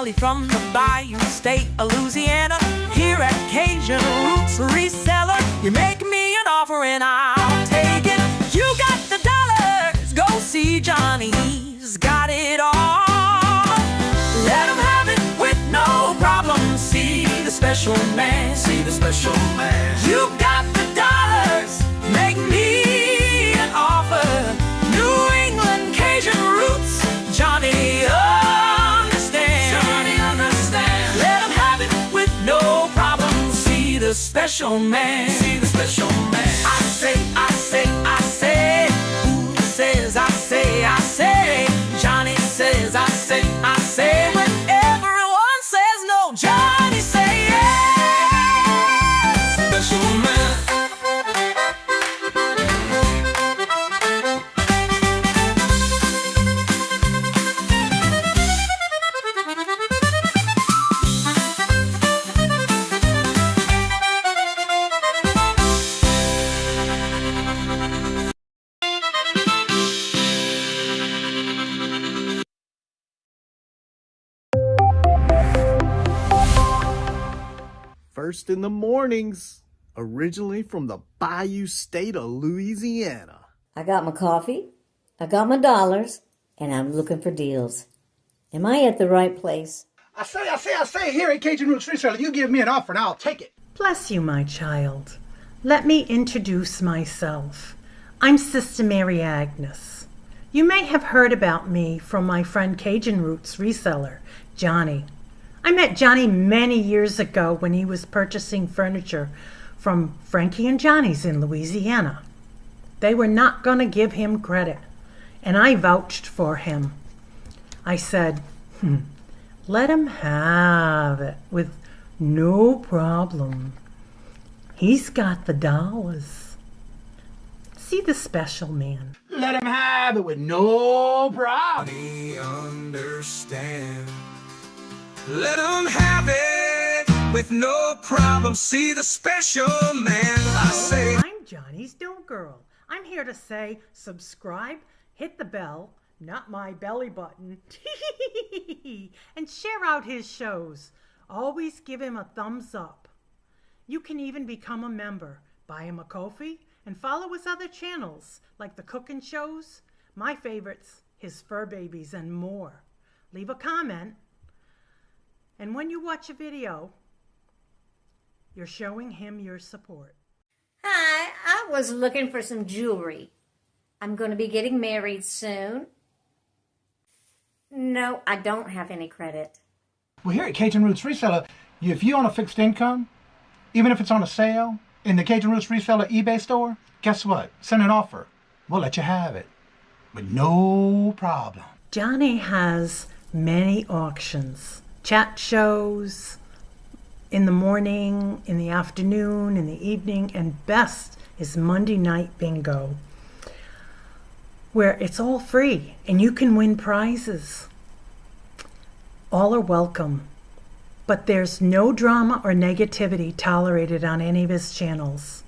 originally from the Bayou State of Louisiana. Here at Cajun Roots Reseller, you make me an offer and I'll take it. You got the dollars, go see Johnny, he's got it all. Let him have it with no problem. See the special man, see the special man. You got the dollars, make me an offer. New England Kajun Roots, Johnny understands. Johnny understands. Let him have it with no problem. See the special man, see the special man. I say, I say, I say. Who says I say, I say? Johnny says I say, I say. When everyone says no, Johnny say yes. Special man. First in the mornings, originally from the Bayou State of Louisiana. I got my coffee, I got my dollars, and I'm looking for deals. Am I at the right place? I say, here at Cajun Roots Reseller, you give me an offer and I'll take it. Bless you, my child. Let me introduce myself. I'm Sister Mary Agnes. You may have heard about me from my friend Cajun Roots Reseller, Johnny. I met Johnny many years ago when he was purchasing furniture from Frankie and Johnny's in Louisiana. They were not going to give him credit, and I vouched for him. I said, let him have it with no problem. He's got the dollars. See the special man. Let him have it with no problem. Johnny understand. Let him have it with no problem. See the special man. I say, I'm Johnny's Don't Girl. I'm here to say subscribe, hit the bell, not my belly button, and share out his shows. Always give him a thumbs up. You can even become a member. Buy him a coffee and follow his other channels like the cooking shows, my favorites, his fur babies, and more. Leave a comment. And when you watch a video, you're showing him your support. Hi, I was looking for some jewelry. I'm going to be getting married soon. No, I don't have any credit. Well, here at Cajun Roots Reseller, if you own a fixed income, even if it's on a sale in the Cajun Roots Reseller eBay store, guess what? Send an offer. We'll let you have it with no problem. Johnny has many auctions. Chat shows in the morning, in the afternoon, in the evening, and best is Monday night bingo, where it's all free and you can win prizes. All are welcome, but there's no drama or negativity tolerated on any of his channels.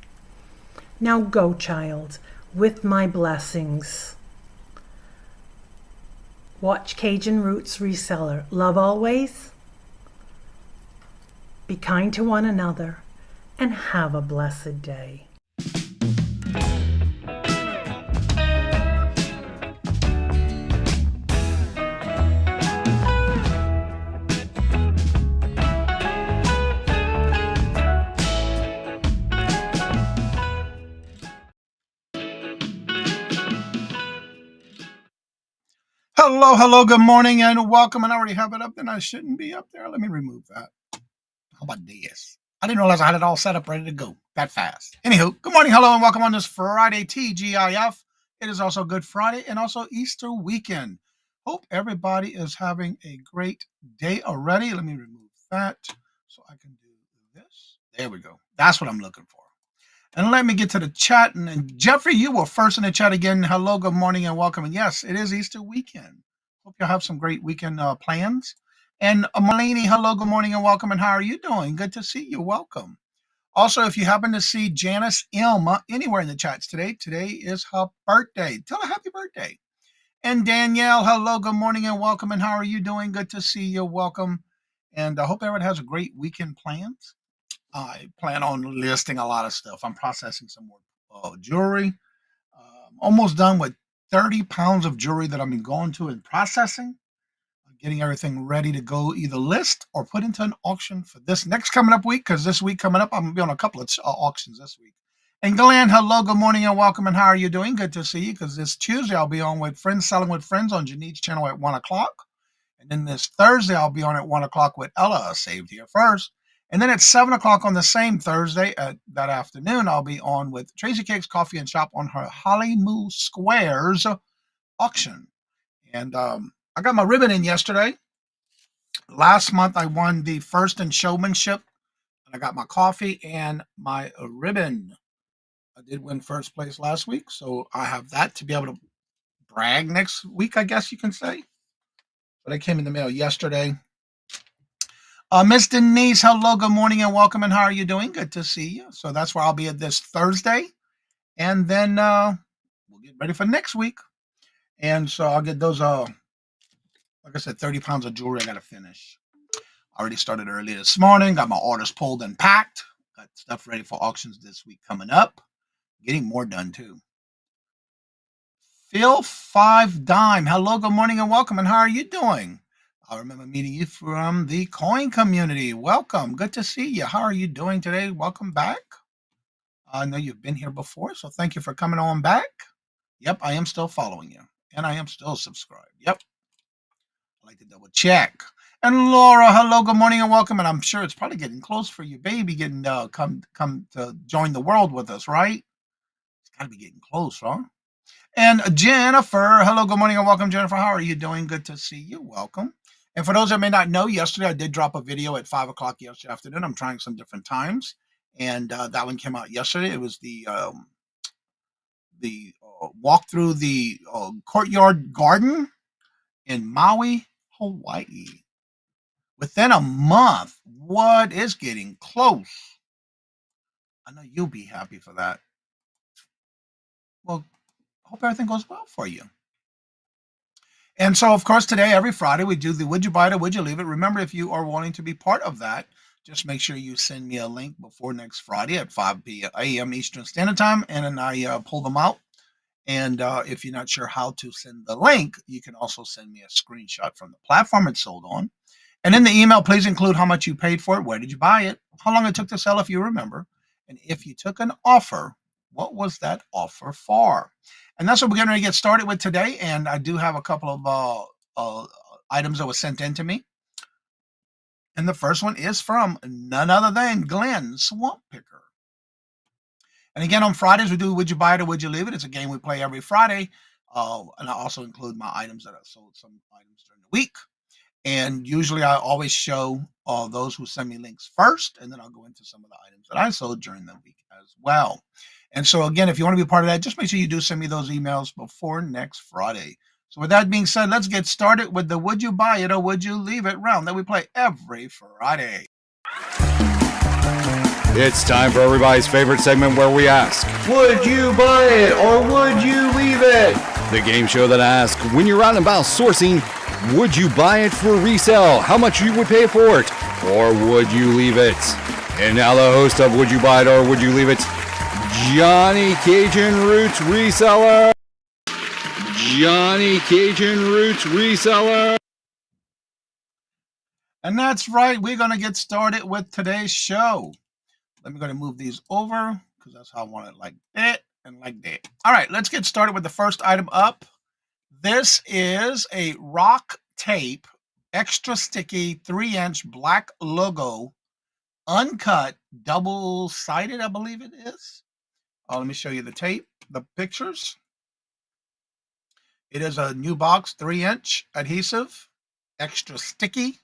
Now go, child, with my blessings. Watch Cajun Roots Reseller. Love always. Be kind to one another and have a blessed day. Hello, good morning and welcome. And I already have it up, then I shouldn't be up there. Let me remove that. How about this? I didn't realize I had it all set up ready to go that fast. Anywho, good morning, hello, and welcome on this Friday, TGIF. It is also Good Friday and also Easter weekend. Hope everybody is having a great day already. Let me remove that so I can do this. There we go. That's what I'm looking for. And let me get to the chat. And Jeffrey, you were first in the chat again. Hello, good morning, and welcome. And yes, it is Easter weekend. Hope you'll have some great weekend plans. And Malini, hello, good morning, and welcome. And how are you doing? Good to see you. Welcome. Also, if you happen to see Janice Ilma anywhere in the chats today is her birthday. Tell her happy birthday. And Danielle, hello, good morning, and welcome. And how are you doing? Good to see you. Welcome. And I hope everyone has a great weekend planned. I plan on listing a lot of stuff. I'm processing some more jewelry. Almost done with 30 pounds of jewelry that I've been going to and processing. Getting everything ready to go either list or put into an auction for this next coming up week, because this week coming up, I'm going to be on a couple of auctions this week. And Glenn, hello, good morning and welcome, and how are you doing? Good to see you, because this Tuesday I'll be on with Friends Selling with Friends on Janine's channel at 1 o'clock. And then this Thursday I'll be on at 1 o'clock with Ella, Saved Here First. And then at 7 o'clock on the same Thursday at that afternoon, I'll be on with Tracy Cake's Coffee and Shop on her Hollywood Squares auction. And I got my ribbon in yesterday. Last month, I won the first in showmanship. And I got my coffee and my ribbon. I did win first place last week, so I have that to be able to brag next week, I guess you can say. But it came in the mail yesterday. Miss Denise, hello, good morning and welcome, and how are you doing? Good to see you. So that's where I'll be at this Thursday. And then we'll get ready for next week. And so I'll get those like I said, 30 pounds of jewelry I got to finish. I already started early this morning. Got my orders pulled and packed. Got stuff ready for auctions this week coming up. Getting more done, too. Phil 5 Dime. Hello, good morning, and welcome. And how are you doing? I remember meeting you from the coin community. Welcome. Good to see you. How are you doing today? Welcome back. I know you've been here before, so thank you for coming on back. Yep, I am still following you. And I am still subscribed. Yep. I like to double check. And Laura, hello, good morning and welcome. And I'm sure it's probably getting close for you, baby, getting come to join the world with us, right? It's got to be getting close, huh? And Jennifer, hello, good morning and welcome, Jennifer. How are you doing? Good to see you. Welcome. And for those that may not know, yesterday I did drop a video at 5 o'clock yesterday afternoon. I'm trying some different times, and that one came out yesterday. It was the walk through the courtyard garden in Maui, Hawaii. Within a month. What is getting close? I know you'll be happy for that. Well, hope everything goes well for you. And so, of course, today, every Friday, we do the Would You Buy It or Would You Leave It? Remember, if you are wanting to be part of that, just make sure you send me a link before next Friday at 5 a.m. Eastern Standard Time, and then I pull them out. And if you're not sure how to send the link, you can also send me a screenshot from the platform it's sold on. And in the email, please include how much you paid for it, where did you buy it, how long it took to sell if you remember, and if you took an offer, what was that offer for? And that's what we're going to get started with today. And I do have a couple of items that were sent in to me. And the first one is from none other than Glenn Swamp Picker. And again, on Fridays, we do Would You Buy It or Would You Leave It? It's a game we play every Friday. And I also include my items that I sold, some items during the week. And usually I always show those who send me links first, and then I'll go into some of the items that I sold during the week as well. And so again, if you want to be part of that, just make sure you do send me those emails before next Friday. So with that being said, let's get started with the Would You Buy It or Would You Leave It round that we play every Friday. It's time for everybody's favorite segment where we ask, Would you buy it or would you leave it? the game show that asks, when you're out and about sourcing, would you buy it for resale? How much you would pay for it? Or would you leave it? And now the host of Would You Buy It or Would You Leave It, Johnny Cajun Roots Reseller. Johnny Cajun Roots Reseller. And that's right. We're going to get started with today's show. Let me go to move these over because that's how I want it, like that and like that. All right, let's get started with the first item up. This is a rock tape, extra sticky, 3-inch black logo, uncut, double-sided, I believe it is. Let me show you the tape, the pictures. It is a new box, 3-inch adhesive, extra sticky.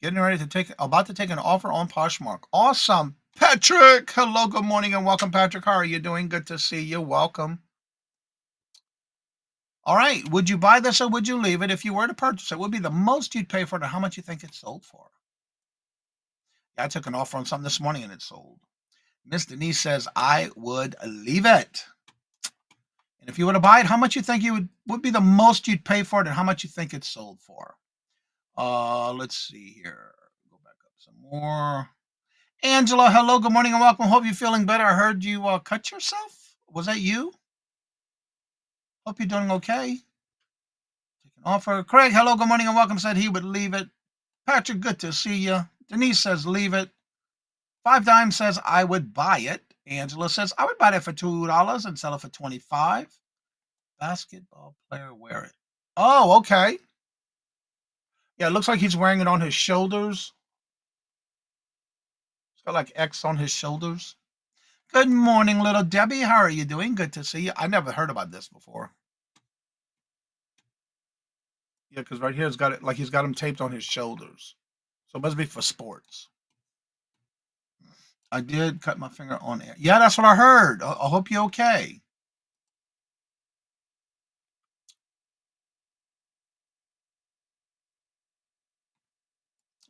Getting ready to about to take an offer on Poshmark. Awesome. Patrick, hello, good morning, and welcome, Patrick. How are you doing? Good to see you. Welcome. All right. Would you buy this or would you leave it? If you were to purchase it, what would be the most you'd pay for it and how much you think it sold for? Yeah, I took an offer on something this morning and it sold. Miss Denise says, I would leave it. And if you were to buy it, how much you think would be the most you'd pay for it and how much you think it sold for? Let's see here. Go back up some more. Angela, hello, good morning and welcome. Hope you're feeling better. I heard you cut yourself. Was that you? Hope you're doing okay. Taking offer. Craig, hello, good morning and welcome. Said he would leave it. Patrick, good to see you. Denise says leave it. 5 Dimes says I would buy it. Angela says I would buy it for $2 and sell it for $25. Basketball player wear it. Oh, okay. Yeah, it looks like he's wearing it on his shoulders. It's got like X on his shoulders. Good morning, little Debbie. How are you doing? Good to see you. I never heard about this before. Yeah, because right here it's got it like he's got him taped on his shoulders. So it must be for sports. I did cut my finger on air. Yeah, that's what I heard. I hope you're okay.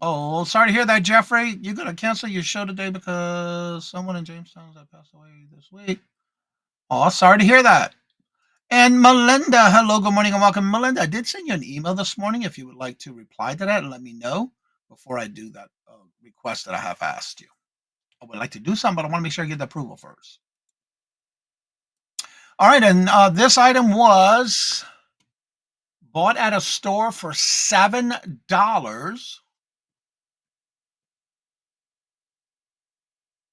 Oh, sorry to hear that, Jeffrey. You're going to cancel your show today because someone in Jamestown has passed away this week. Oh, sorry to hear that. And Melinda, hello, good morning and welcome. Melinda, I did send you an email this morning if you would like to reply to that and let me know before I do that request that I have asked you. I would like to do something, but I want to make sure I get the approval first. All right, and this item was bought at a store for $7.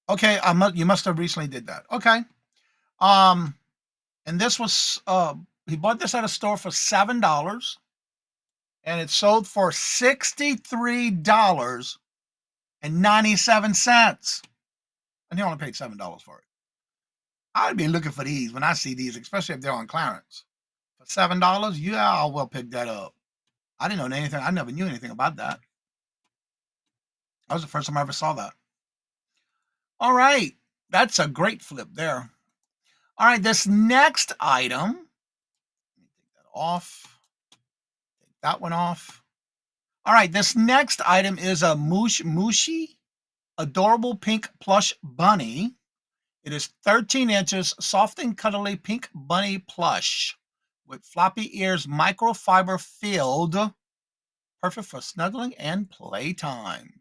Okay, you must have recently did that. Okay. And this was he bought this at a store for $7 and it sold for $63.97. And he only paid $7 for it. I'd be looking for these when I see these, especially if they're on clearance. For $7, yeah, I will pick that up. I didn't know anything. I never knew anything about that. That was the first time I ever saw that. All right. That's a great flip there. All right. This next item, let me take that off. Take that one off. All right. This next item is a Mushy adorable pink plush bunny. It is 13 inches, soft and cuddly pink bunny plush with floppy ears, microfiber filled, perfect for snuggling and playtime.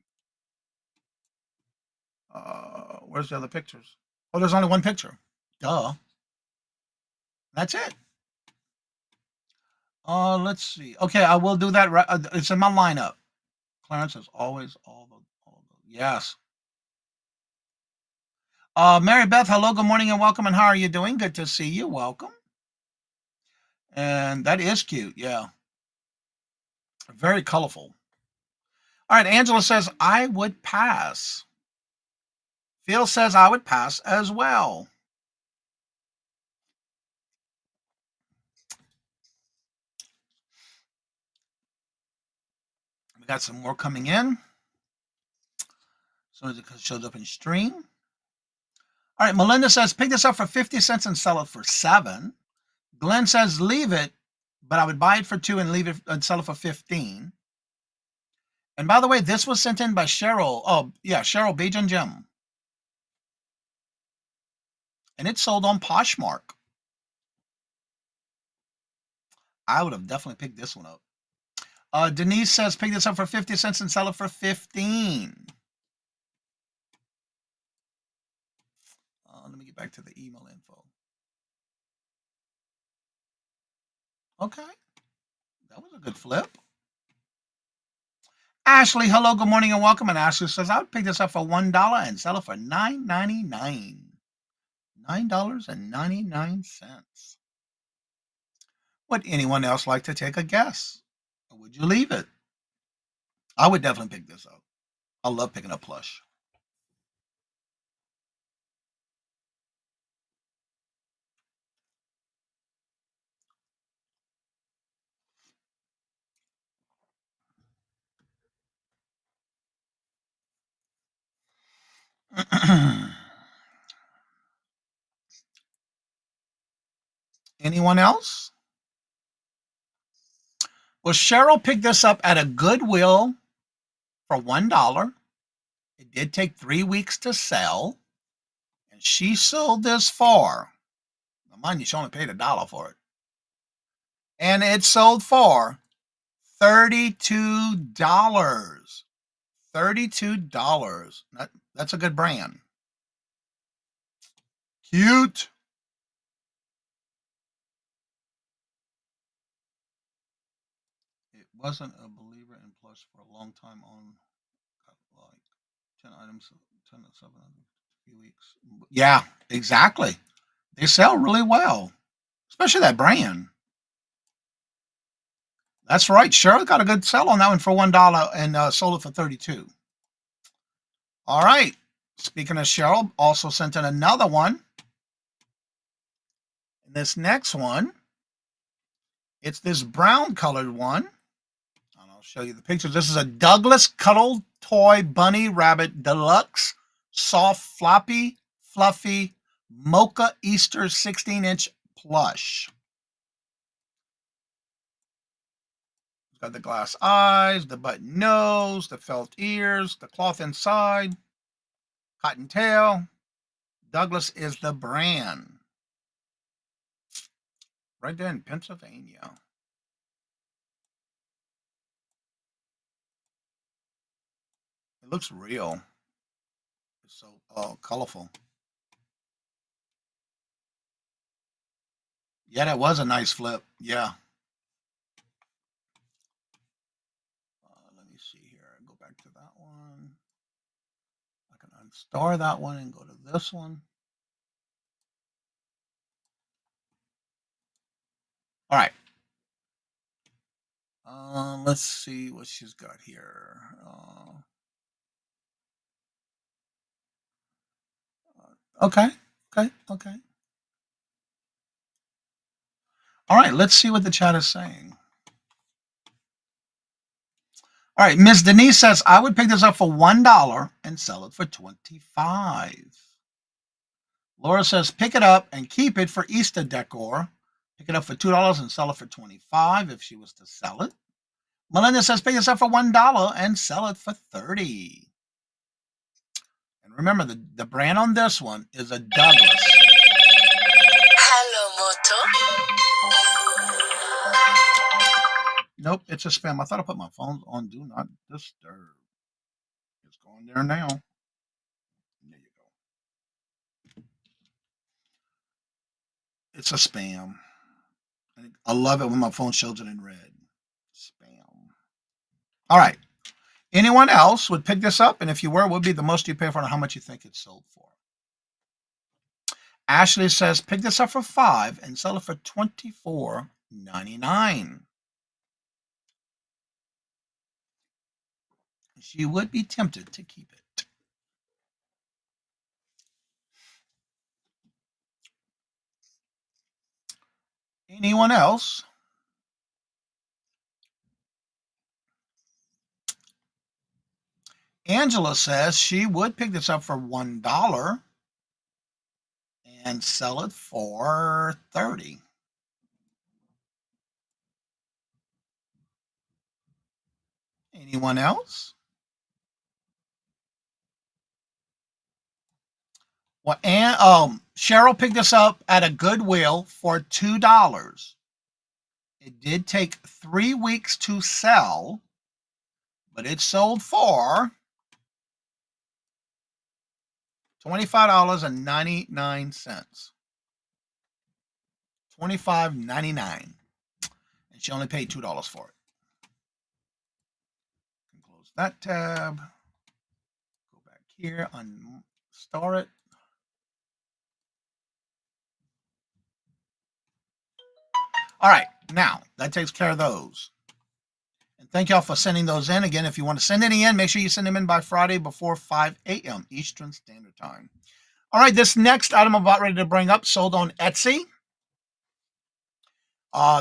Where's the other pictures? Oh, there's only one picture. Duh. That's it. Let's see. Okay, I will do that. Right, it's in my lineup. Clarence is always all the yes. Mary Beth, hello, good morning and welcome. And how are you doing? Good to see you. Welcome. And that is cute. Yeah. Very colorful. All right. Angela says, I would pass. Phil says, I would pass as well. We got some more coming in. So it shows up in stream. All right. Melinda says, pick this up for 50 cents and sell it for $7. Glenn says, leave it, but I would buy it for $2 and leave it and sell it for 15. And by the way, this was sent in by Cheryl. Oh, yeah, Cheryl Bajan Gem. And it's sold on Poshmark. I would have definitely picked this one up. Denise says, pick this up for 50 cents and sell it for 15. Let me get back to the email info. Okay. That was a good flip. Ashley, hello, good morning and welcome. And Ashley says, I would pick this up for $1 and sell it for $9.99. $9.99. Would anyone else like to take a guess? Or would you leave it? I would definitely pick this up. I love picking up plush. Anyone else? Well, Cheryl picked this up at a Goodwill for $1. It did take 3 weeks to sell. And she sold this for, now mind you, she only paid $1 for it. And it sold for $32. $32. That's a good brand. Cute. It wasn't a believer in Plus for a long time on like 10 items, 10 to 7 few weeks. Yeah, exactly. They sell really well, especially that brand. That's right. Cheryl got a good sell on that one for $1 and sold it for 32. All right. Speaking of Cheryl, also sent in another one. And this next one, it's this brown colored one. And I'll show you the pictures. This is a Douglas Cuddle Toy Bunny Rabbit Deluxe Soft Floppy Fluffy Mocha Easter 16-inch plush. It's got the glass eyes, the button nose, the felt ears, the cloth inside, cotton tail. Douglas is the brand. Right there in Pennsylvania. It looks real. It's so colorful. Yeah, that was a nice flip. Yeah. Let me see here. Go back to that one. I can unstar that one and go to this one. All right. Let's see what she's got here. Okay. All right, let's see what the chat is saying. All right, Miss Denise says, I would pick this up for $1 and sell it for $25. Laura says, pick it up and keep it for Easter decor. Pick it up for $2 and sell it for $25 if she was to sell it. Melinda says, pick this up for $1 and sell it for $30. And remember, the brand on this one is a Douglas. Hello, Moto. Nope, it's a spam. I thought I put my phone on Do Not Disturb. It's going there now. There you go. It's a spam. I love it when my phone shows it in red. Spam. All right. Anyone else would pick this up? And if you were, what would be the most you pay for it and how much you think it's sold for? Ashley says, pick this up for $5 and sell it for $24.99. She would be tempted to keep it. Anyone else? Angela says she would pick this up for $1 and sell it for $30. Anyone else? Well, and Cheryl picked this up at a Goodwill for $2. It did take 3 weeks to sell, but it sold for $25.99. $25.99. And she only paid $2 for it. Close that tab. Go back here, unstar it. All right, now that takes care of those. And thank y'all for sending those in. Again, if you want to send any in, make sure you send them in by Friday before 5 a.m. Eastern Standard Time. All right, this next item I'm about ready to bring up sold on Etsy.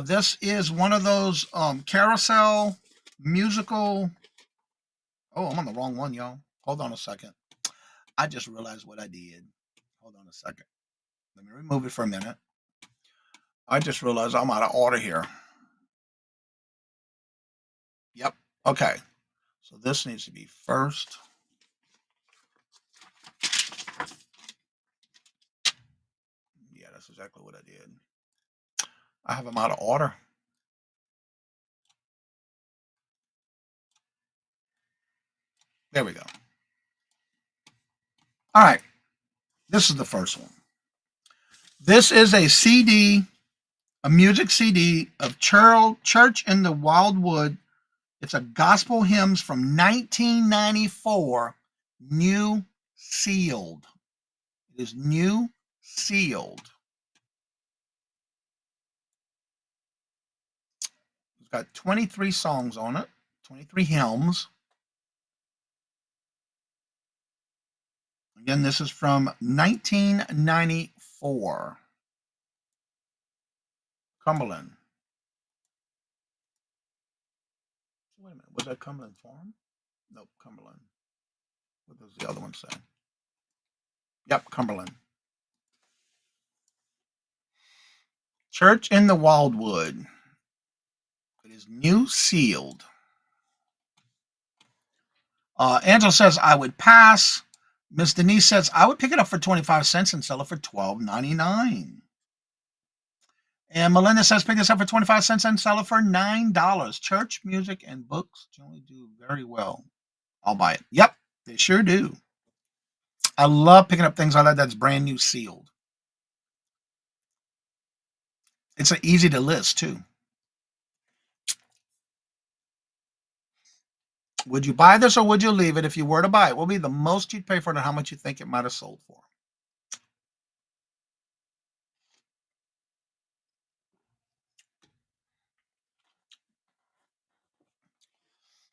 This is one of those carousel musical. Oh, I'm on the wrong one, y'all. Hold on a second. I just realized what I did. Hold on a second. Let me remove it for a minute. I just realized I'm out of order here. Yep. Okay. So this needs to be first. Yeah, that's exactly what I did. I have them out of order. There we go. All right. This is the first one. This is a CD, a music CD of Church in the Wildwood. It's a gospel hymns from 1994, new sealed. It is new sealed. It's got 23 songs on it, 23 hymns. Again, this is from 1994. Cumberland. Wait a minute, was that Cumberland Farm? Nope, Cumberland. What does the other one say? Yep, Cumberland. Church in the Wildwood. It is new sealed. Angela says, I would pass. Miss Denise says, I would pick it up for 25 cents and sell it for $12.99. And Melinda says, pick this up for 25 cents and sell it for $9. Church music and books generally do very well. I'll buy it. Yep, they sure do. I love picking up things like that that's brand new sealed. It's easy to list, too. Would you buy this or would you leave it? If you were to buy it, what would be the most you'd pay for it and how much you think it might have sold for?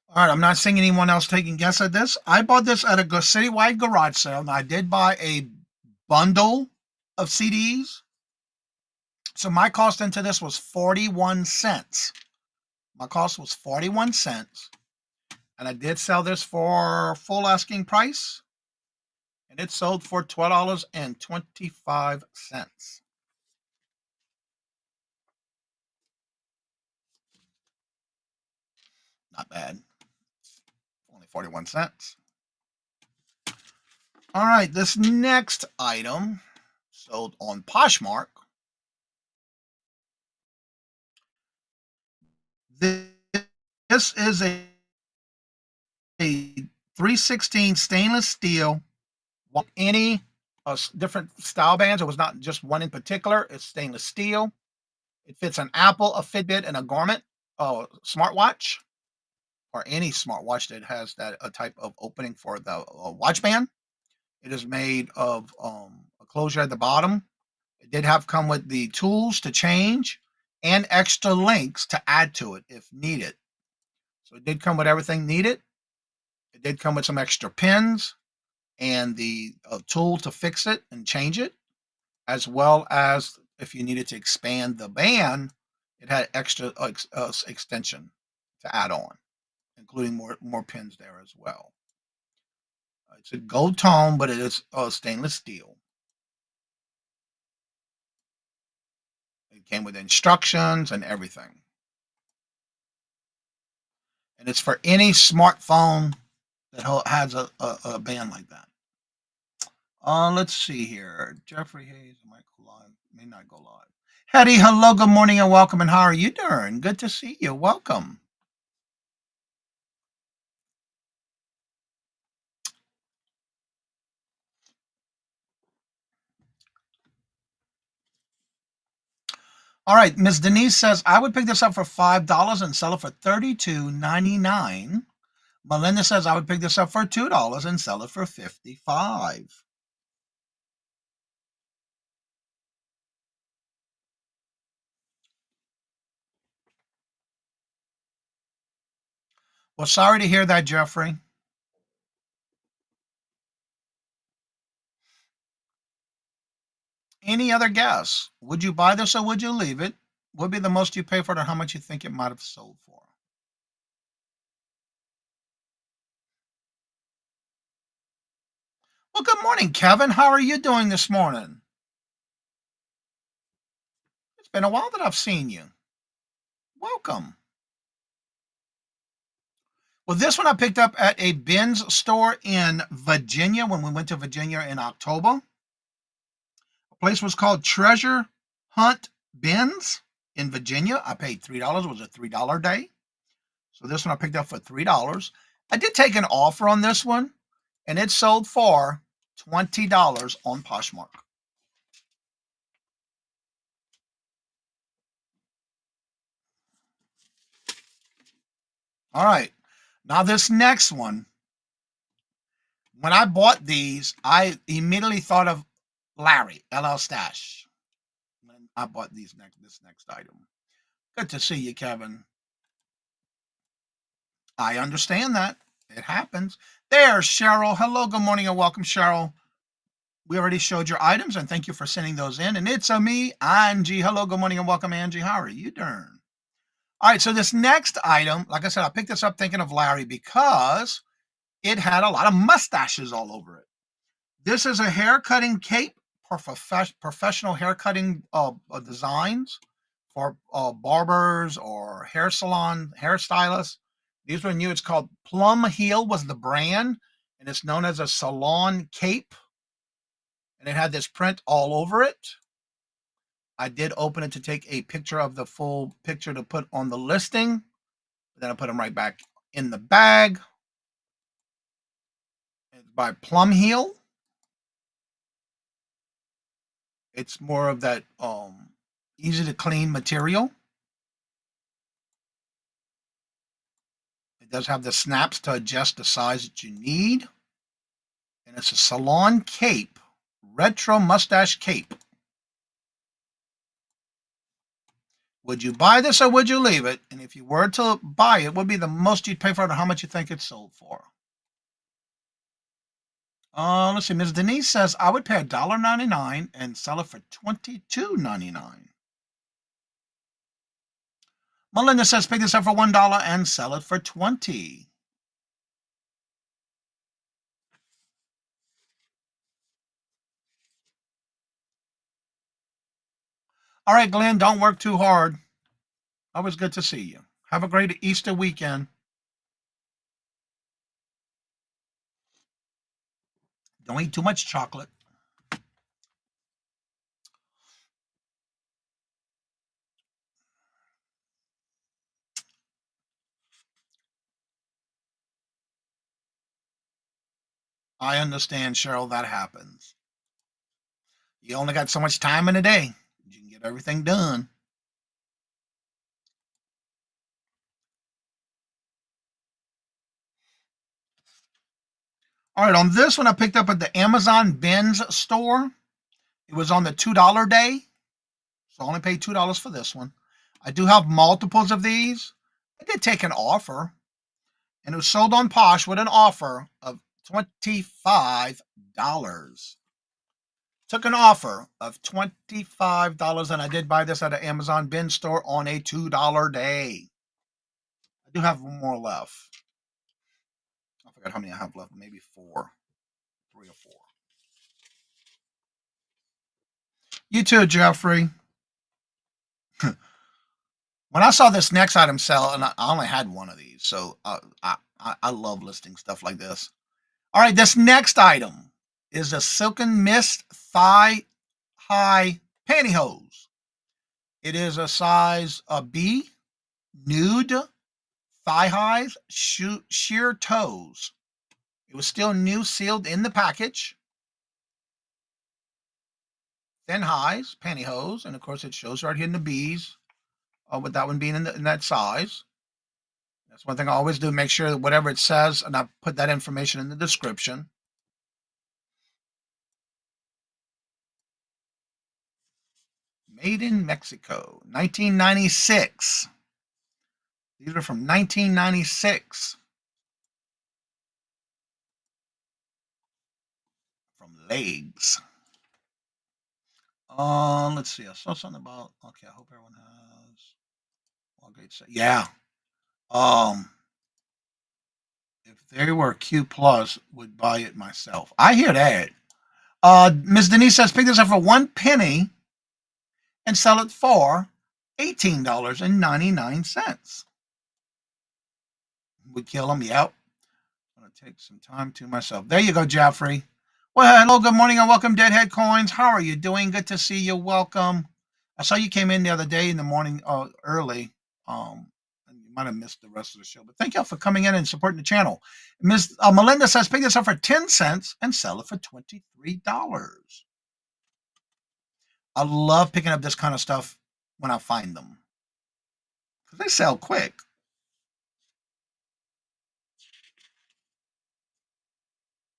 All right, I'm not seeing anyone else taking guess at this. I bought this at a citywide garage sale, and I did buy a bundle of CDs. So my cost into this was 41 cents. My cost was 41 cents. And I did sell this for full asking price. And it sold for $12.25. Not bad. Only 41 cents. All right, this next item sold on Poshmark. This is a 316 stainless steel. Any different style bands. It was not just one in particular. It's stainless steel. It fits an Apple, a Fitbit, and a Garmin smartwatch, or any smartwatch that has that a type of opening for the watch band. It is made of a closure at the bottom. It did come with the tools to change and extra links to add to it if needed. So it did come with everything needed. It did come with some extra pins and the tool to fix it and change it, as well as if you needed to expand the band, it had extra extension to add on, including more pins there as well. It's a gold tone, but it is stainless steel. It came with instructions and everything. And it's for any smartphone that has a band like that. Let's see here. Jeffrey Hayes, may not go live. Hetty, hello, good morning and welcome. And how are you doing? Good to see you. Welcome. All right, Miss Denise says, I would pick this up for $5 and sell it for $32.99. Melinda says, I would pick this up for $2 and sell it for $55. Well, sorry to hear that, Jeffrey. Any other guess? Would you buy this or would you leave it? What would be the most you pay for it or how much you think it might have sold for? Well, good morning, Kevin. How are you doing this morning? It's been a while that I've seen you. Welcome. Well, this one I picked up at a Ben's store in Virginia when we went to Virginia in October. The place was called Treasure Hunt Ben's in Virginia. I paid $3. It was a $3 day. So this one I picked up for $3. I did take an offer on this one, and it sold for $20 on Poshmark. All right. Now this next one, when I bought these, I immediately thought of Larry, LL Stash. When I bought this next item. Good to see you, Kevin. I understand that. It happens. There's Cheryl. Hello, good morning, and welcome, Cheryl. We already showed your items, and thank you for sending those in. And it's me, Angie. Hello, good morning, and welcome, Angie. How are you doing? All right, so this next item, like I said, I picked this up thinking of Larry because it had a lot of mustaches all over it. This is a hair cutting cape for professional hair cutting designs for barbers or hair salon hairstylists. These were new. It's called Plum Heel was the brand, and it's known as a salon cape. And it had this print all over it. I did open it to take a picture of the full picture to put on the listing. But then I put them right back in the bag. It's by Plum Heel. It's more of that easy to clean material. It does have the snaps to adjust the size that you need. And it's a salon cape, retro mustache cape. Would you buy this or would you leave it? And if you were to buy it, what would be the most you'd pay for it, or how much you think it sold for? Let's see. Ms. Denise says I would pay $1.99 and sell it for $22.99. Melinda says pick this up for $1 and sell it for $20. All right, Glenn, don't work too hard. Always good to see you. Have a great Easter weekend. Don't eat too much chocolate. I understand, Cheryl, that happens. You only got so much time in a day. You can get everything done. All right, on this one, I picked up at the Amazon Ben's store. It was on the $2 day, so I only paid $2 for this one. I do have multiples of these. I did take an offer, and it was sold on Posh with an offer of $25. Took an offer of $25, and I did buy this at an Amazon bin store on a $2 day. I do have one more left. I forgot how many I have left. Maybe 3 or 4. You too, Jeffrey. When I saw this next item sell, and I only had one of these, so I love listing stuff like this. All right, this next item is a Silken Mist thigh-high pantyhose. It is a size B, nude, thigh-highs, sheer toes. It was still new, sealed in the package. Thin highs, pantyhose, and of course it shows right here in the B's, with that one being in that size. That's one thing I always do, make sure that whatever it says, and I put that information in the description. Made in Mexico, 1996. These are from 1996. From Legs. Let's see. I saw something about. Okay, I hope everyone has. Walgate say, yeah. If they were Q Plus, would buy it myself. I hear that. Ms. Denise says pick this up for 1 penny and sell it for $18.99. Would kill them. Yep. I'm gonna take some time to myself. There you go, Jeffrey. Well, hello, good morning, and welcome, Deadhead Coins. How are you doing? Good to see you. Welcome. I saw you came in the other day in the morning, early. And You might have missed the rest of the show, but thank y'all for coming in and supporting the channel. Miss Melinda says, pick this up for 10 cents and sell it for $23. I love picking up this kind of stuff when I find them, because they sell quick.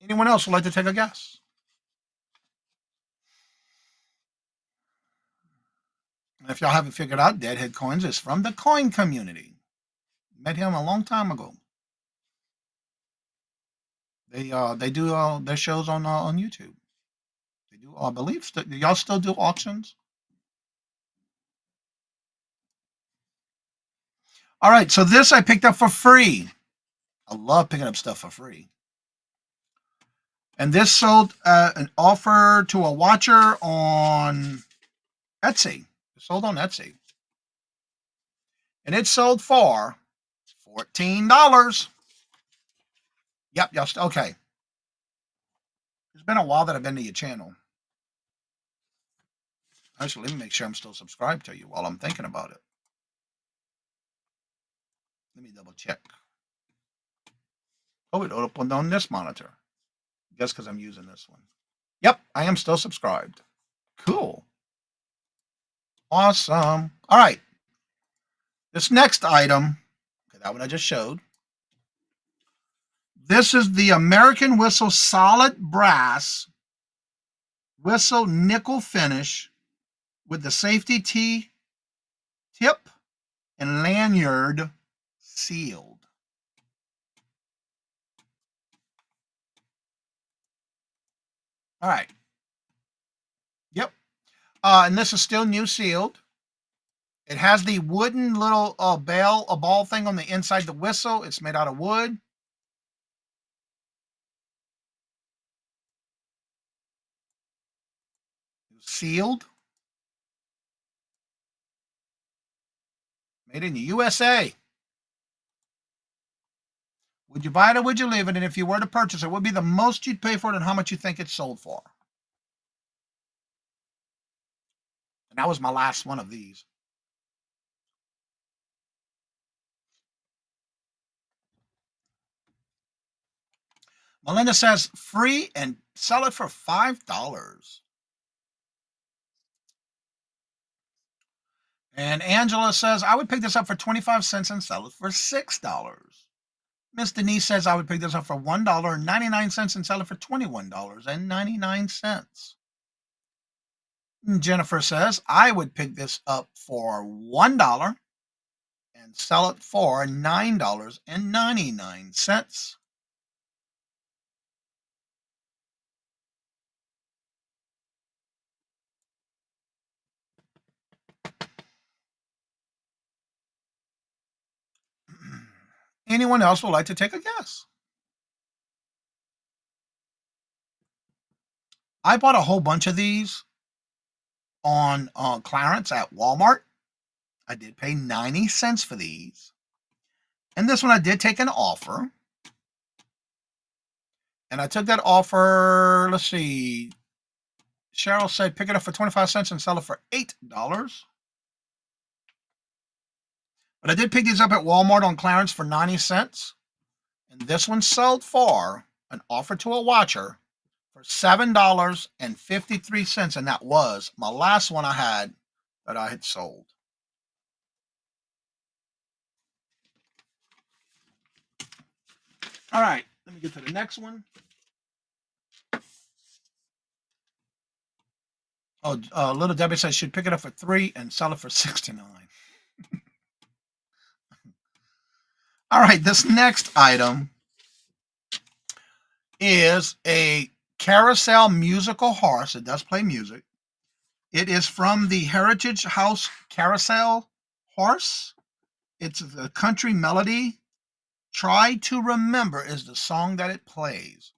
Anyone else would like to take a guess? If y'all haven't figured out, Deadhead Coins is from the coin community. Met him a long time ago. They do their shows on YouTube. They do, I believe, do y'all still do auctions? All right, so this I picked up for free. I love picking up stuff for free. And this sold an offer to a watcher on Etsy. It sold on Etsy. And it sold for $14. Yep, y'all okay. It's been a while that I've been to your channel. Actually, let me make sure I'm still subscribed to you while I'm thinking about it. Let me double check. Oh, it opened on this monitor. I guess because I'm using this one. Yep, I am still subscribed. Cool. Awesome. All right. This next item, okay, that one I just showed. This is the American Whistle Solid Brass Whistle Nickel Finish with the safety tip and lanyard sealed. All right. Yep. And this is still new sealed. It has the wooden little ball thing on the inside the whistle. It's made out of wood. Sealed. Made in the USA. Would you buy it or would you leave it? And if you were to purchase it, what would be the most you'd pay for it and how much you think it's sold for? And that was my last one of these. Melinda says, free and sell it for $5. And Angela says, I would pick this up for 25 cents and sell it for $6. Miss Denise says, I would pick this up for $1.99 and sell it for $21.99. Jennifer says, I would pick this up for $1 and sell it for $9.99. Anyone else would like to take a guess? I bought a whole bunch of these on clearance at Walmart. I did pay 90 cents for these. And this one I did take an offer. And I took that offer, let's see. Cheryl said pick it up for 25 cents and sell it for $8. But I did pick these up at Walmart on clearance for 90 cents. And this one sold for an offer to a watcher for $7.53. And that was my last one I had that I had sold. All right, let me get to the next one. Oh, Little Debbie says she'd pick it up for $3 and sell it for $69. All right, this next item is a carousel musical horse. It does play music. It is from the Heritage House Carousel Horse. It's the country melody. Try to Remember is the song that it plays.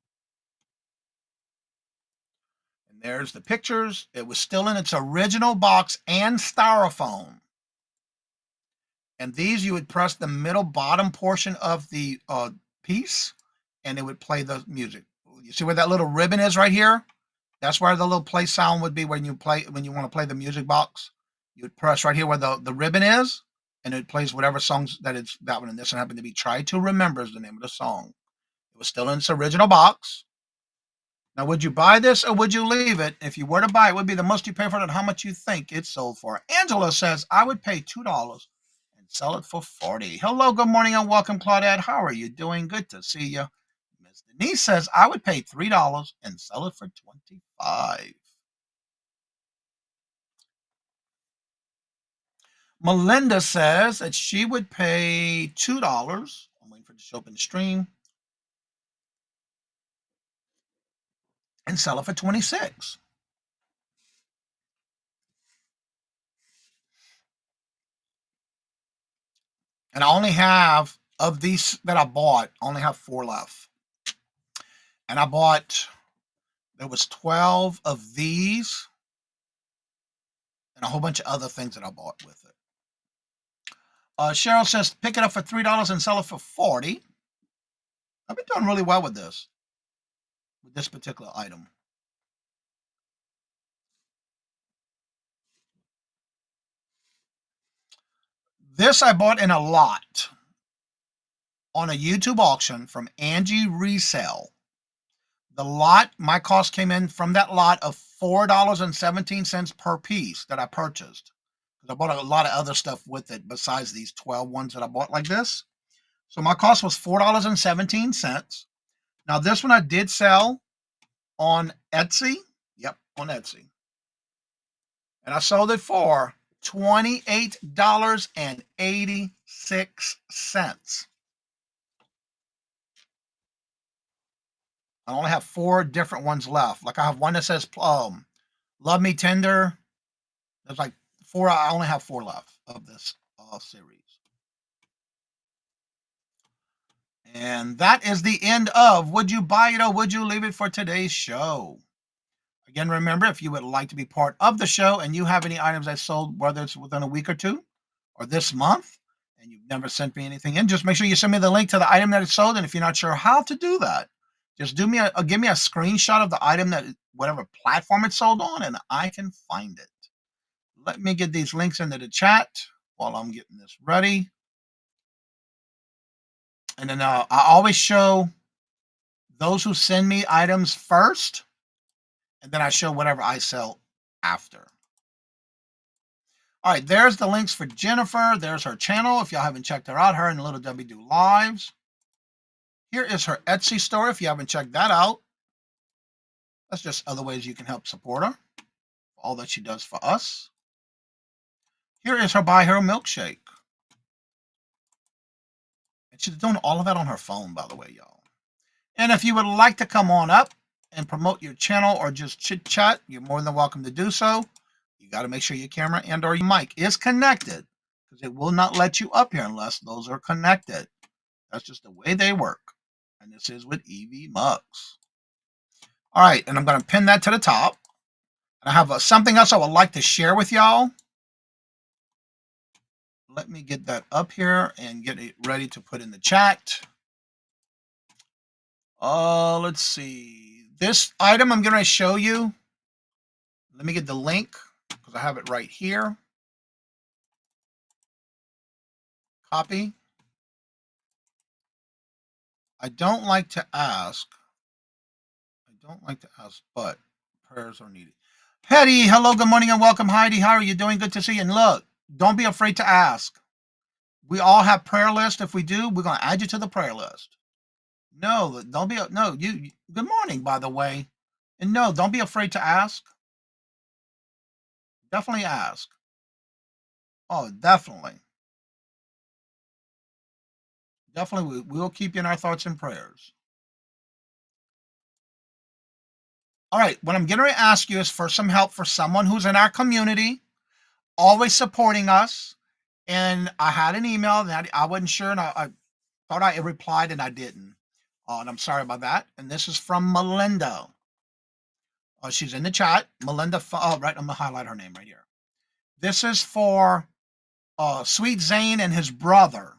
And there's the pictures. It was still in its original box and styrofoam. And these, you would press the middle bottom portion of the piece, and it would play the music. You see where that little ribbon is right here? That's where the little play sound would be when you want to play the music box. You would press right here where the ribbon is, and it plays whatever songs that it's that one. And this one happened to be "Try to Remember" is the name of the song. It was still in its original box. Now, would you buy this or would you leave it? If you were to buy it, would be the most you pay for it and how much you think it sold for. Angela says, I would pay $2 and sell it for $40. Hello, good morning, and welcome, Claudette. How are you doing? Good to see you. Miss Denise says, I would pay $3 and sell it for $25. Melinda says that she would pay $2. I'm waiting for it to show up in the stream. And sell it for $26. And I only have, of these that I bought, I only have 4 left. And I bought, there was 12 of these and a whole bunch of other things that I bought with it. Cheryl says, pick it up for $3 and sell it for $40. I've been doing really well with this particular item. This I bought in a lot on a YouTube auction from Angie Resell. The lot, my cost came in from that lot of $4.17 per piece that I purchased. Because I bought a lot of other stuff with it besides these 12 ones that I bought like this. So my cost was $4.17. Now this one I did sell on Etsy. Yep, on Etsy. And I sold it for $28.86. I only have 4 different ones left. Like I have one that says Love Me Tender. There's like 4. I only have 4 left of this series. And that is the end of Would You Buy It or Would You Leave It for today's show. Again, remember, if you would like to be part of the show and you have any items that sold, whether it's within a week or 2 or this month, and you've never sent me anything in, just make sure you send me the link to the item that is sold. And if you're not sure how to do that, just give me a screenshot of the item that whatever platform it's sold on, and I can find it. Let me get these links into the chat while I'm getting this ready. And then I always show those who send me items first, and then I show whatever I sell after. All right, there's the links for Jennifer. There's her channel. If y'all haven't checked her out, her and Little Debbie do lives. Here is her Etsy store. If you haven't checked that out, that's just other ways you can help support her. All that she does for us. Here is her Buy Her Milkshake. And she's doing all of that on her phone, by the way, y'all. And if you would like to come on up and promote your channel or just chit chat, you're more than welcome to do so. You got to make sure your camera and or your mic is connected, because it will not let you up here unless those are connected. That's just the way they work. And this is with EV Mugs. All right, and I'm going to pin that to the top. And I have something else I would like to share with y'all. Let me get that up here and get it ready to put in the chat. Let's see. This item I'm going to show you. Let me get the link because I have it right here. Copy. I don't like to ask, but prayers are needed. Hetty, hello, good morning, and welcome. Heidi, how are you doing? Good to see you. And look, don't be afraid to ask. We all have prayer lists. If we do, we're going to add you to the prayer list. No, don't be, no, you, good morning, by the way. And no, don't be afraid to ask. Definitely ask. Oh, definitely. Definitely, we will keep you in our thoughts and prayers. All right, what I'm going to ask you is for some help for someone who's in our community, always supporting us. And I had an email that I wasn't sure, and I thought I replied, and I didn't. And I'm sorry about that. And this is from Melinda. She's in the chat. Melinda, right, I'm going to highlight her name right here. This is for Sweet Zane and his brother,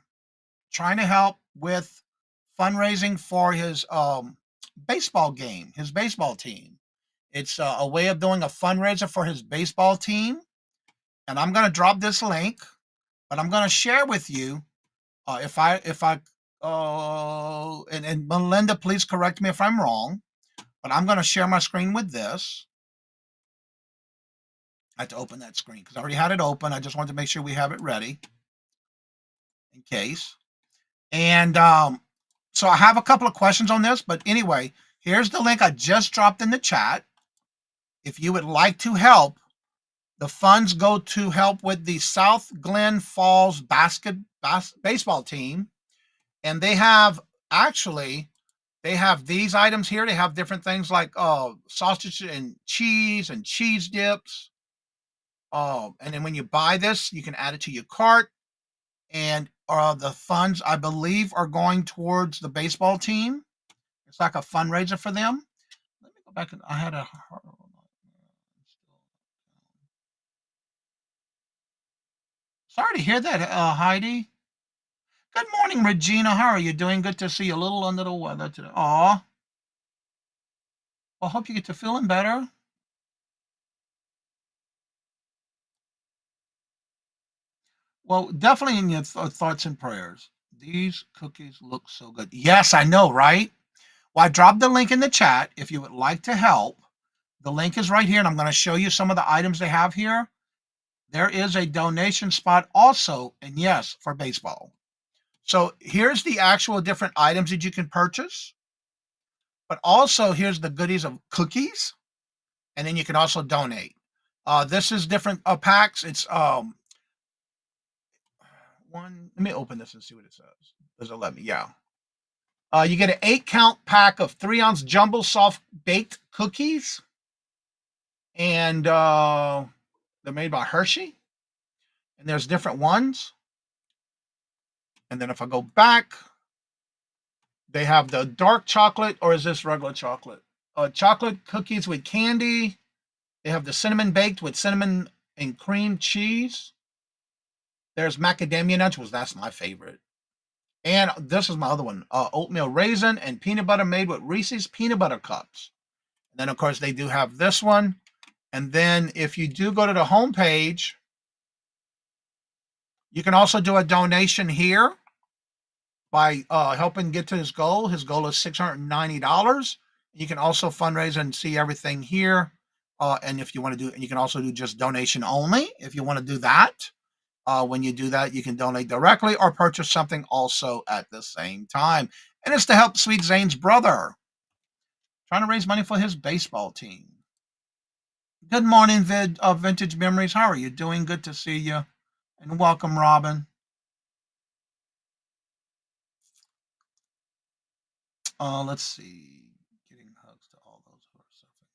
trying to help with fundraising for his baseball game, his baseball team. It's a way of doing a fundraiser for his baseball team. And I'm going to drop this link. but I'm going to share with you and Melinda, please correct me if I'm wrong, but I'm going to share my screen with this. I have to open that screen because I already had it open. I just wanted to make sure we have it ready in case. And so I have a couple of questions on this, but anyway, here's the link I just dropped in the chat. If you would like to help, the funds go to help with the South Glen Falls baseball team. And they have these items here. They have different things like sausage and cheese dips. And then when you buy this, you can add it to your cart. And the funds, I believe, are going towards the baseball team. It's like a fundraiser for them. Let me go back. I had a. Sorry to hear that, Heidi. Good morning, Regina. How are you doing? Good to see you. A little under the weather today. Aw. Well, hope you get to feeling better. Well, definitely in your thoughts and prayers. These cookies look so good. Yes, I know, right? Well, I dropped the link in the chat if you would like to help. The link is right here, and I'm going to show you some of the items they have here. There is a donation spot also, and yes, for baseball. So here's the actual different items that you can purchase. But also here's the goodies of cookies, and then you can also donate. This is different packs. It's one. Let me open this and see what it says. Does it let me? Yeah. You get an 8-count pack of 3-ounce jumbo soft baked cookies, and they're made by Hershey. And there's different ones. And then if I go back, they have the dark chocolate, or is this regular chocolate? Chocolate cookies with candy. They have the cinnamon baked with cinnamon and cream cheese. There's macadamia nuts, which that's my favorite. And this is my other one, oatmeal raisin and peanut butter made with Reese's peanut butter cups. And then, of course, they do have this one. And then if you do go to the home page, you can also do a donation here by helping get to his goal. His goal is $690. You can also fundraise and see everything here. And if you want to do, and you can also do just donation only if you want to do that. When you do that, you can donate directly or purchase something also at the same time. And it's to help Sweet Zane's brother, trying to raise money for his baseball team. Good morning, Vintage Memories. How are you doing? Good to see you. And welcome, Robin. Let's see. Getting hugs to all those who are suffering.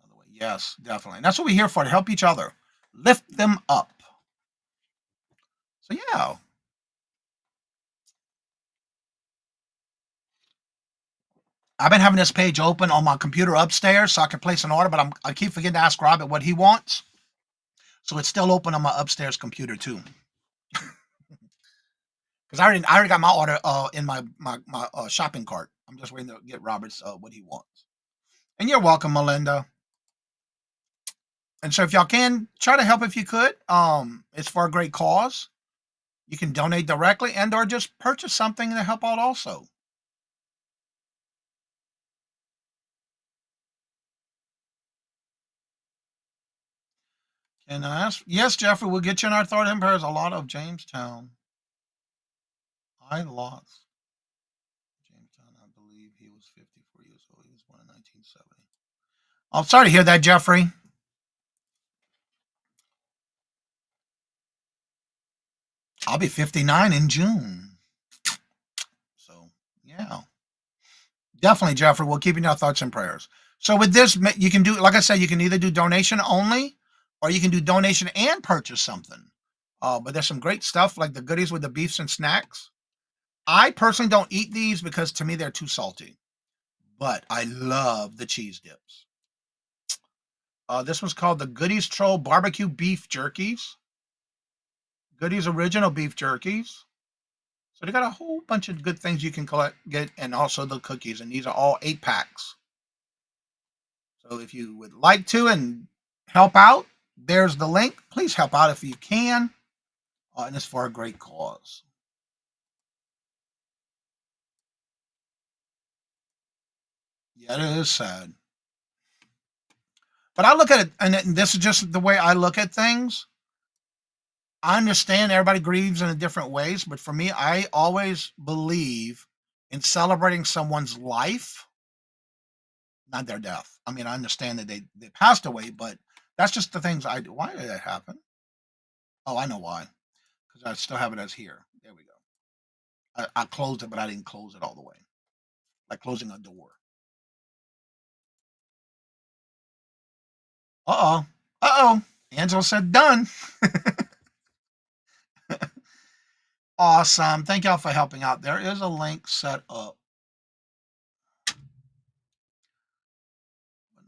By the way, yes, definitely. And that's what we're here for, to help each other. Lift them up. So, yeah. I've been having this page open on my computer upstairs so I can place an order, but I keep forgetting to ask Robert what he wants. So it's still open on my upstairs computer too. Because I already got my order in my shopping cart. I'm just waiting to get Robert's what he wants. And you're welcome, Melinda. And so if y'all can, try to help if you could. It's for a great cause. You can donate directly and or just purchase something to help out also. And I ask, yes, Jeffrey, we'll get you in our thought and prayers. A lot of Jamestown. I lost Jamestown. I believe he was 54 years old. He was born in 1970. I'm sorry to hear that, Jeffrey. I'll be 59 in June. So, yeah. Definitely, Jeffrey. We'll keep in our thoughts and prayers. So with this, you can do, like I said, you can either do donation only, or you can do donation and purchase something. But there's some great stuff like the goodies with the beefs and snacks. I personally don't eat these because to me they're too salty. But I love the cheese dips. This one's called the Goodies Troll Barbecue Beef Jerkies. Goodies Original Beef Jerkies. So they got a whole bunch of good things you can get, and also the cookies. And these are all 8 packs. So if you would like to and help out, there's the link. Please help out if you can. and it's for a great cause. Yeah, it is sad. But I look at it, and this is just the way I look at things. I understand everybody grieves in different ways, but for me, I always believe in celebrating someone's life, not their death. I mean, I understand that they passed away, but that's just the things I do. Why did that happen? Oh, I know why. Because I still have it as here. There we go. I closed it, but I didn't close it all the way, like closing a door. Uh oh. Uh oh. Angela said done. Awesome. Thank y'all for helping out. There is a link set up. But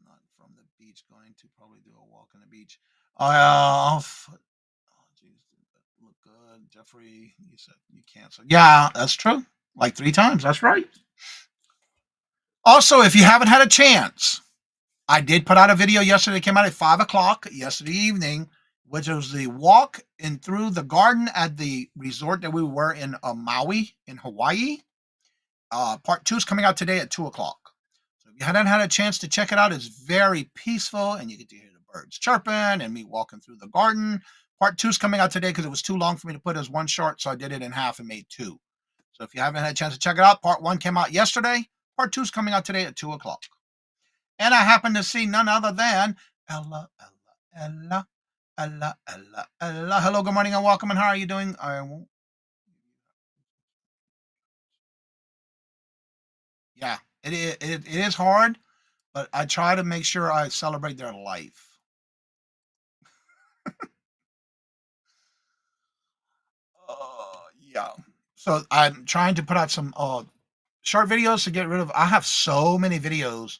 not from the beach. Going to probably do a walk on the beach. Oh, geez. Look good. Jeffrey, you said you canceled. Yeah, that's true. Like 3 times. That's right. Also, if you haven't had a chance, I did put out a video yesterday. It came out at 5 o'clock yesterday evening, which was the walk in through the garden at the resort that we were in Maui in Hawaii. Part 2 is coming out today at 2 o'clock. So if you hadn't had a chance to check it out, it's very peaceful, and you get to hear the birds chirping and me walking through the garden. Part 2 is coming out today because it was too long for me to put as one short, so I did it in half and made 2. So if you haven't had a chance to check it out, part 1 came out yesterday. Part 2 is coming out today at 2 o'clock. And I happened to see none other than Ella. Hello, good morning, and welcome, and how are you doing? Yeah, it is hard, but I try to make sure I celebrate their life. Yeah. So I'm trying to put out some short videos to get rid of. I have so many videos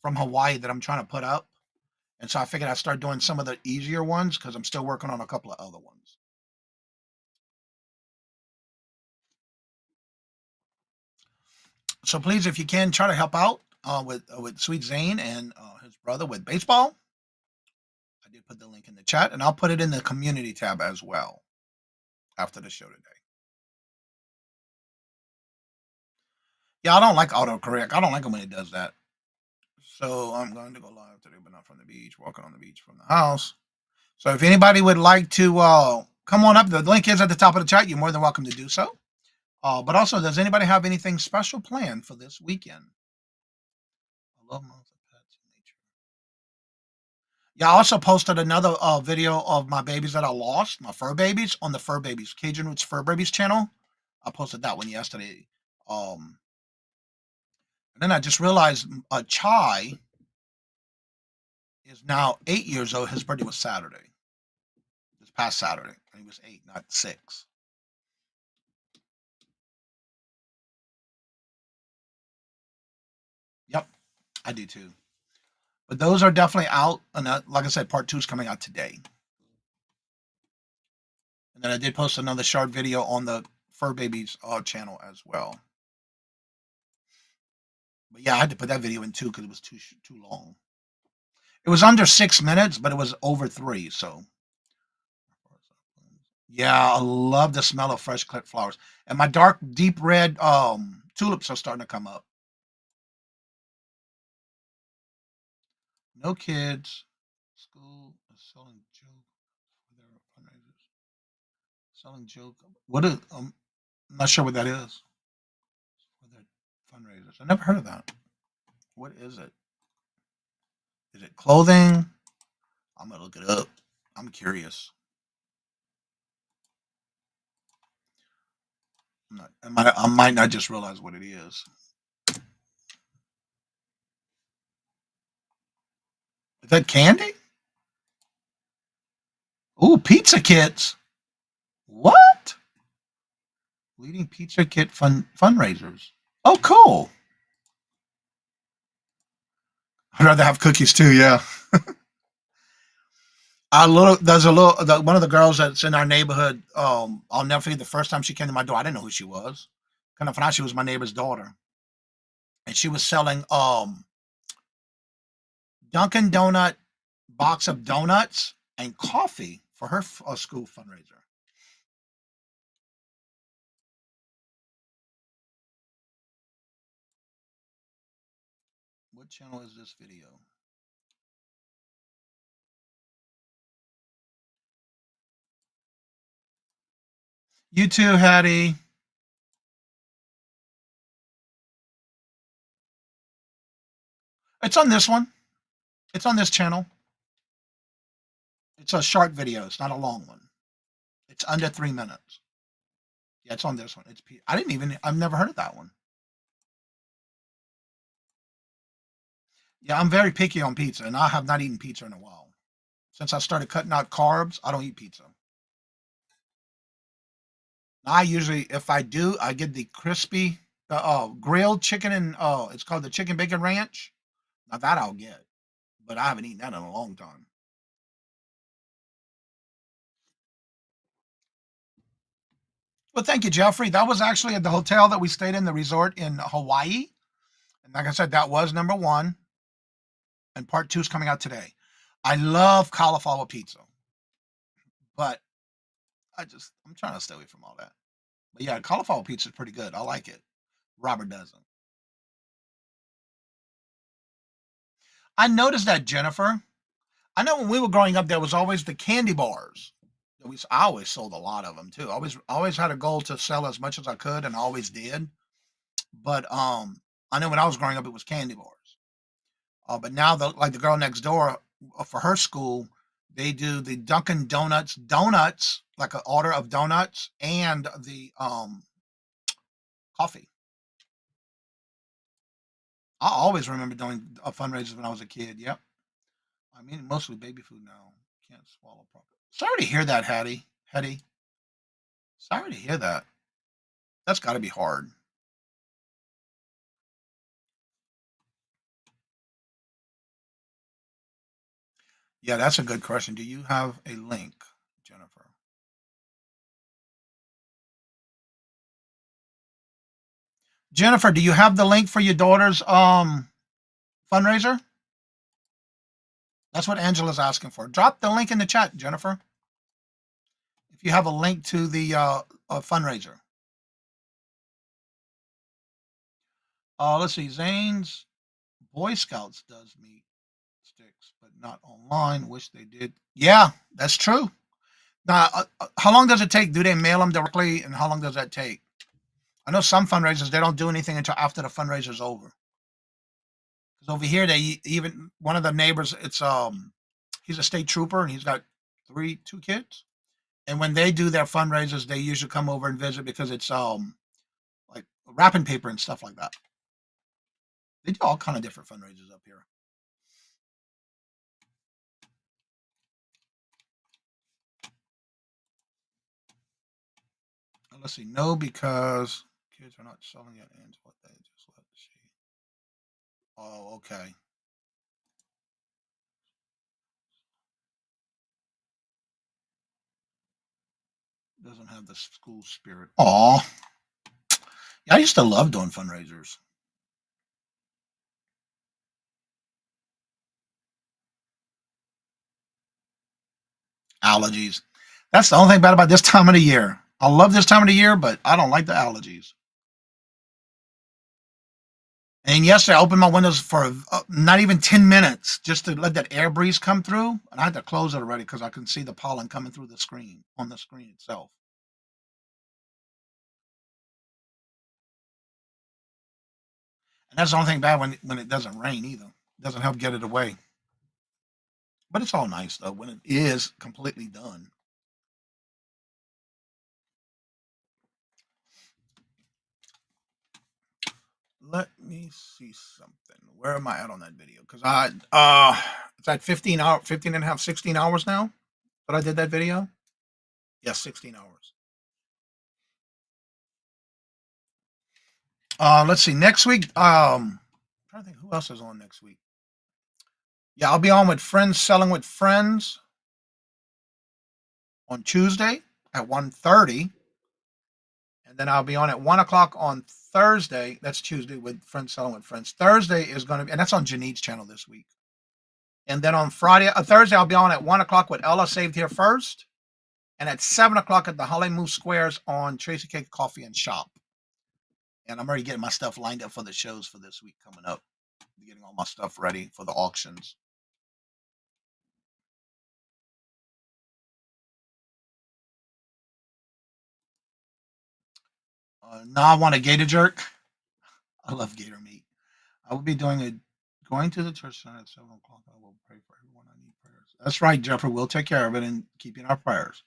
from Hawaii that I'm trying to put up. And so I figured I'd start doing some of the easier ones because I'm still working on a couple of other ones. So please, if you can, try to help out with Sweet Zane and his brother with baseball. I did put the link in the chat, and I'll put it in the community tab as well after the show today. Yeah, I don't like autocorrect. I don't like it when it does that. So I'm going to go live today, but not from the beach. Walking on the beach from the house. So if anybody would like to come on up, the link is at the top of the chat. You're more than welcome to do so. But also, does anybody have anything special planned for this weekend? I love month of pets and nature. Yeah, I also posted another video of my babies that I lost, my fur babies, on the Fur Babies, Cajun Roots Fur Babies channel. I posted that one yesterday. And then I just realized Chai is now 8 years old. His birthday was Saturday. This past Saturday. And he was 8, not 6. Yep, I do too. But those are definitely out. And like I said, part 2 is coming out today. And then I did post another short video on the Fur Babies channel as well. But yeah, I had to put that video in too because it was too long. It was under 6 minutes, but it was over 3. So yeah, I love the smell of fresh clipped flowers. And my dark, deep red tulips are starting to come up. No kids. School is selling joke for their fundraisers. Selling joke. What is? I'm not sure what that is. For their fundraisers. I never heard of that. What is it? Is it clothing? I'm gonna look it up. I'm curious. I might not just realize what it is. Is that candy? Ooh, pizza kits. What? Leading pizza kit fundraisers. Oh, cool. I'd rather have cookies too. Yeah. One of the girls that's in our neighborhood. I'll never forget the first time she came to my door. I didn't know who she was. Kind of found out she was my neighbor's daughter, and she was selling Dunkin' Donut box of donuts and coffee for her school fundraiser. What channel is this video? You too, Hattie. It's on this one. It's on this channel. It's a short video. It's not a long one. It's under 3 minutes. Yeah, it's on this one. I've never heard of that one. Yeah, I'm very picky on pizza, and I have not eaten pizza in a while. Since I started cutting out carbs, I don't eat pizza. I usually, if I do, I get the crispy, grilled chicken and, it's called the chicken bacon ranch. Now that I'll get, but I haven't eaten that in a long time. Well, thank you, Jeffrey. That was actually at the hotel that we stayed in, the resort in Hawaii. And like I said, that was number 1. And part 2 is coming out today. I love cauliflower pizza, but I'm trying to stay away from all that. But yeah, cauliflower pizza is pretty good. I like it. Robert doesn't. I noticed that, Jennifer. I know when we were growing up, there was always the candy bars. I always sold a lot of them too. Always had a goal to sell as much as I could, and I always did. But I know when I was growing up, it was candy bars. But now, like the girl next door, for her school, they do the Dunkin' Donuts, like an order of donuts, and the coffee. I always remember doing fundraisers when I was a kid. Yep. I mean, mostly baby food now. Can't swallow properly. Sorry to hear that, Hattie. Sorry to hear that. That's got to be hard. Yeah, that's a good question. Do you have a link, Jennifer? Jennifer, do you have the link for your daughter's fundraiser? That's what Angela's asking for. Drop the link in the chat, Jennifer. If you have a link to the fundraiser. Let's see. Zane's Boy Scouts does meat sticks, but not online. Wish they did. Yeah, that's true. Now, how long does it take? Do they mail them directly, and how long does that take? I know some fundraisers, they don't do anything until after the fundraiser's over. Because over here, even one of the neighbors, he's a state trooper, and he's got 2 kids. And when they do their fundraisers, they usually come over and visit because it's like wrapping paper and stuff like that. They do all kind of different fundraisers up here. Let's see. No, because kids are not selling it, and what they just let see. Oh, okay. Doesn't have the school spirit. Aw. Yeah, I used to love doing fundraisers. Allergies. That's the only thing bad about this time of the year. I love this time of the year, but I don't like the allergies. And yesterday, I opened my windows for not even 10 minutes just to let that air breeze come through. And I had to close it already because I can see the pollen coming through the screen, on the screen itself. And that's the only thing bad when it doesn't rain either. It doesn't help get it away. But it's all nice, though, when it is completely done. Let me see something. Where am I at on that video? Because it's at 15 and a half, 16 hours now that I did that video. Yes, 16 hours. Let's see. Next week, I'm trying to think who else is on next week. Yeah, I'll be on with Friends Selling with Friends on Tuesday at 1:30. And then I'll be on at 1 o'clock on Thursday. That's Tuesday with Friends Selling with Friends. Thursday is going to be, and that's on Janit's channel this week. And then on Thursday, I'll be on at 1 o'clock with Ella Saved Here First. And at 7 o'clock at the Hollywood Squares on Tracy Cake Coffee and Shop. And I'm already getting my stuff lined up for the shows for this week coming up. getting all my stuff ready for the auctions. Now I want a gator jerk. I love gator meat. I will be going to the church tonight at 7 o'clock. I will pray for everyone. I need prayers. That's right, Jeffrey. We'll take care of it and keep you in our prayers.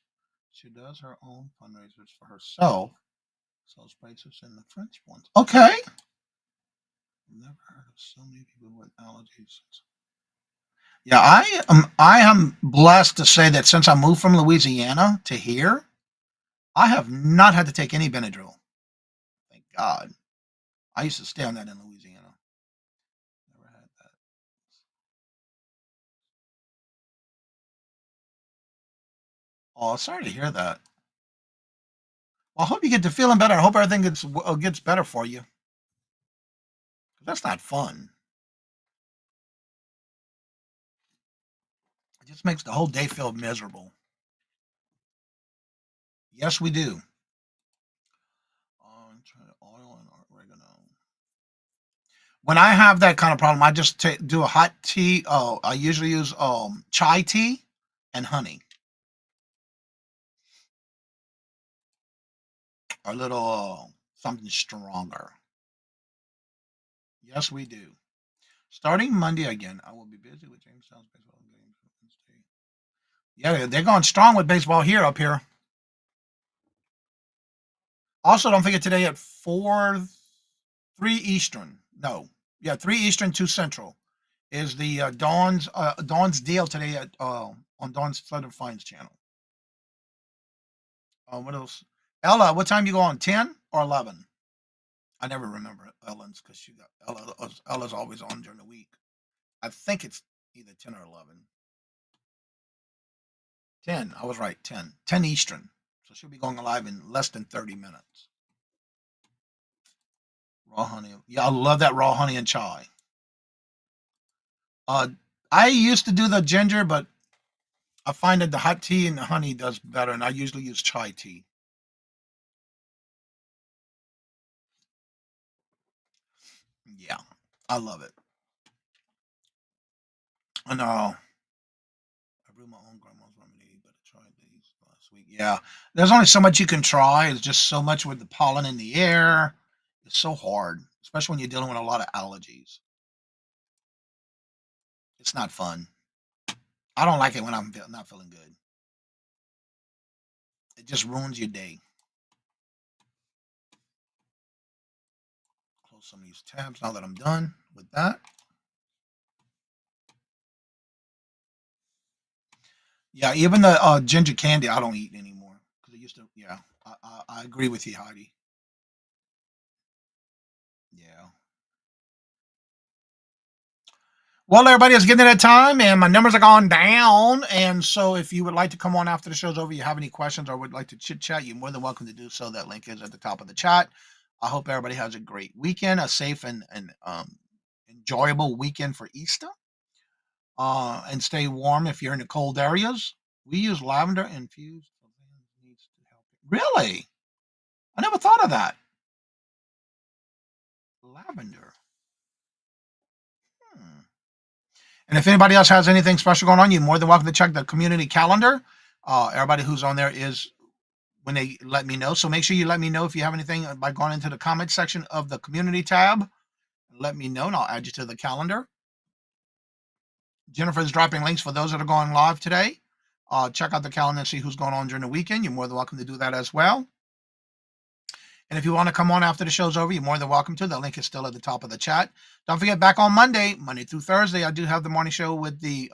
She does her own fundraisers for herself. Sells bracelets and the French ones. Okay. I've never heard of so many people with allergies. Yeah, I am blessed to say that since I moved from Louisiana to here, I have not had to take any Benadryl. Thank God. I used to stay on that in Louisiana. Never had that. Oh, sorry to hear that. Well, I hope you get to feeling better. I hope everything gets better for you. That's not fun. It just makes the whole day feel miserable. Yes, we do. Try oil and oregano. When I have that kind of problem, I just do a hot tea. Oh, I usually use chai tea and honey. A little something stronger. Yes, we do. Starting Monday again, I will be busy with Jamestown's baseball games. Yeah, they're going strong with baseball up here. Also, don't forget today at 3 Eastern. No, yeah, 3 Eastern, 2 Central is the Dawn's deal today at on Dawn's Southern Finds channel. What else? Ella, what time you go on? 10 or 11? I never remember Ellen's because Ella's always on during the week. I think it's either 10 or 11. 10. I was right. 10. 10 Eastern. So she'll be going live in less than 30 minutes. Raw honey. Yeah, I love that raw honey and chai. I used to do the ginger, but I find that the hot tea and the honey does better, and I usually use chai tea. Yeah, I love it. I know. I brewed my own grandma's remedy, but I tried these last week. Yeah, there's only so much you can try. It's just so much with the pollen in the air. It's so hard, especially when you're dealing with a lot of allergies. It's not fun. I don't like it when I'm not feeling good. It just ruins your day. Close some of these tabs now that I'm done with that. Yeah, even the ginger candy I don't eat anymore because it used to. Yeah, I agree with you, Heidi. Yeah. Well, everybody, it's getting to that time, and my numbers are going down. And so, if you would like to come on after the show's over, you have any questions or would like to chit chat, you're more than welcome to do so. That link is at the top of the chat. I hope everybody has a great weekend, a safe and enjoyable weekend for Easter. And stay warm if you're in the cold areas. We use lavender infused. Really? I never thought of that. Lavender. And if anybody else has anything special going on, you're more than welcome to check the community calendar. Everybody who's on there is when they let me know. So make sure you let me know if you have anything by going into the comment section of the community tab. Let me know, and I'll add you to the calendar. Jennifer's dropping links for those that are going live today. Check out the calendar and see who's going on during the weekend. You're more than welcome to do that as well. And if you want to come on after the show's over, you're more than welcome to. The link is still at the top of the chat. Don't forget, back on Monday through Thursday, I do have the morning show with the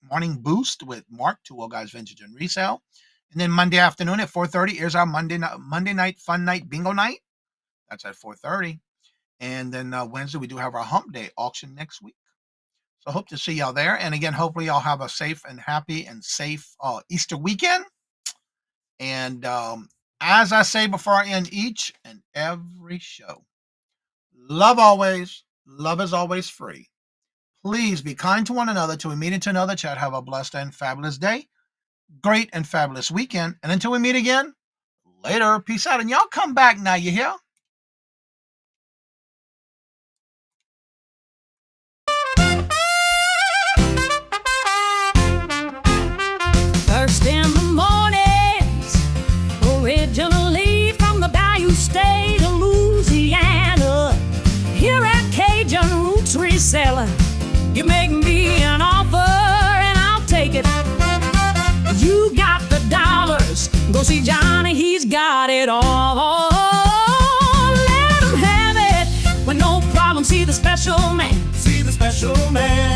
Morning Boost with Mark, Two Old Guys Vintage and Resale. And then Monday afternoon at 4:30 is our Monday night fun night bingo night. That's at 4:30. And then Wednesday, we do have our hump day auction next week. So hope to see y'all there. And again, hopefully y'all have a safe and happy and safe Easter weekend. And as I say before I end each and every show, love always, love is always free. Please be kind to one another till we meet into another chat. Have a blessed and fabulous day. Great and fabulous weekend. And until we meet again, later. Peace out. And y'all come back now, you hear? Roots Reseller. You make me an offer and I'll take it. You got the dollars, go see Johnny, he's got it all. Let him have it with no problem. See the special man. See the special man.